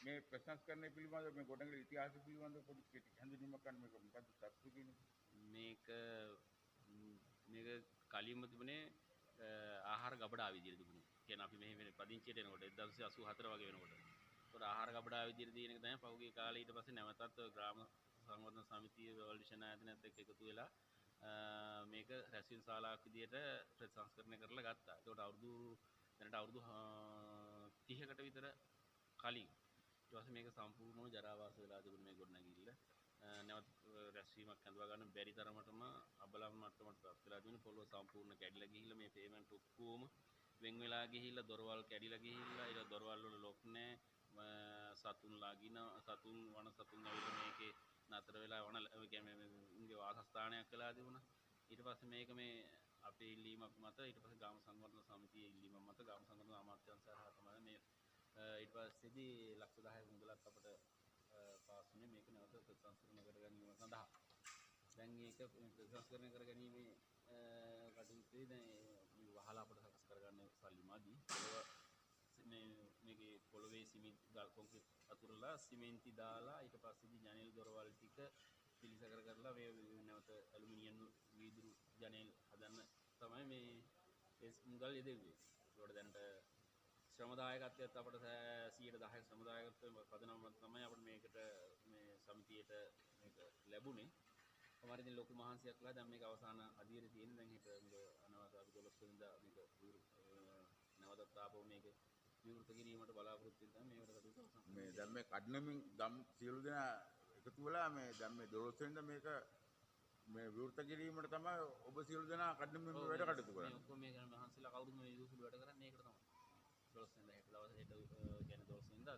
මේ ප්‍රසංස්කරණය පිළිබඳව මේ ගොඩනැගිලි ඉතිහාසය පිළිබඳව පොඩි කෙටි හැඳින්වීමක් ගන්න මේක මොකද්ද තත්ත්වය කියන්නේ? මේක මේක කලින්ම තිබුණේ ආහාර ගබඩා විදියට තිබුණේ. කියන්නේ අපි මෙහි වෙන පදිංචියට එනකොට 1984 වගේ වෙනකොට. ඒකට ආහාර ගබඩා විදියට තියෙන එක තමයි පහුගිය කාලේ ඊට පස්සේ නැවතත් ග්‍රාම සංවර්ධන සමිතිය වර්ල්ඩ් විෂන් ආයතනයත් එක්ක එකතු වෙලා මේක රැස්වීම ශාලාවක් විදියට ප්‍රතිසංස්කරණය කරලා ගත්තා. ඒකට අවුරුදු දැනට අවුරුදු 30කට විතර කලින් ඊට පස්සේ මේක සම්පූර්ණව ජරාවාස වෙලා තිබුණ මේ ගොඩනැගිල්ල. නැවත රැස්වීමක් හඳවා ගන්න බැරි තරමටම අබලම් මට්ටමට පත් වෙලා තියෙන පොළොව සම්පූර්ණ කැඩිලා ගිහිල්ලා මේ පේමන්ට් ඔක්කොම වෙන් වෙලා ගිහිල්ලා දොරවල් කැඩිලා ගිහිල්ලා ඊට දොරවල් වල ලොක් නැහැ සතුන් ලාගින සතුන් වන සතුන් ඇවිල්ලා මේකේ නතර වෙලා වන කියන්නේ උන්ගේ වාසස්ථානයක් වෙලා තිබුණා ඊට පස්සේ මේක මේ අපේ ඉල්ලීමක් මත ඊට පස්සේ ගාම සංවර්ධන සමිතියේ ඉල්ලීමක් මත ගාම සංවර්ධන අමාත්‍යාංශය හරහා තමයි මේ ඊට පස්සේදී ලක්ෂ 10ක මුදලක් අපට පාස් වුණේ මේක නැවත ප්‍රතිසංස්කරණය කර ගැනීම සඳහා. දැන් මේක ප්‍රතිසංස්කරණය කර ගැනීමේ කටයුත්තේ දැන් වහලා අපට සකස් කරගන්න සල්ලි මදි. මේකේ පොළවේ සිමෙන්ති ගල් කොන්ක්‍රීට් අතුරලා සිමෙන්ති දාලා ඊට පස්සේදී ජනෙල් දොරවල් ටික පිළිසකර කරලා මේ නැවත ඇලුමිනියම් වීදුරු ජනෙල් හදන්න තමයි මේ මුදල් යෙදුවේ. ඒකට දැනට ශ්‍රම දායකත්වයත් අපට 110ක ශ්‍රම දායකත්වයෙන් පදනම තමයි අපිට මේකට මේ සමිතියට මේක ලැබුණේ. කොහොමද ඉතින් ලොකු මහන්සියක්ලා දැන් මේක අවසාන අදියරේ තියෙන දැන් හිට මේක අනවසර 12 වෙනිදා මේක නැවතත් ආපහු මේක විවෘත කිරීමට බලාපොරොත්තු වෙන මේකට කටයුතු අවසන් මේ දැන් මේ කඩනමින් ගම් සියලු දෙනා එකතු වෙලා මේ දැන් මේ 12 වෙනිදා මේක මේ විවෘත කිරීමට තමයි ඔබ සියලු දෙනා කඩනමින් වැඩ කටයුතු මේ කරන්නේ. ඔක්කොම මේ මහන්සියලා කවුරුත් මේ යුතුය වැඩ කරන්නේ ඒකට තමයි. 12 වෙනිදා හෙට දවසේ හෙට කියන්නේ 12 වෙනිදා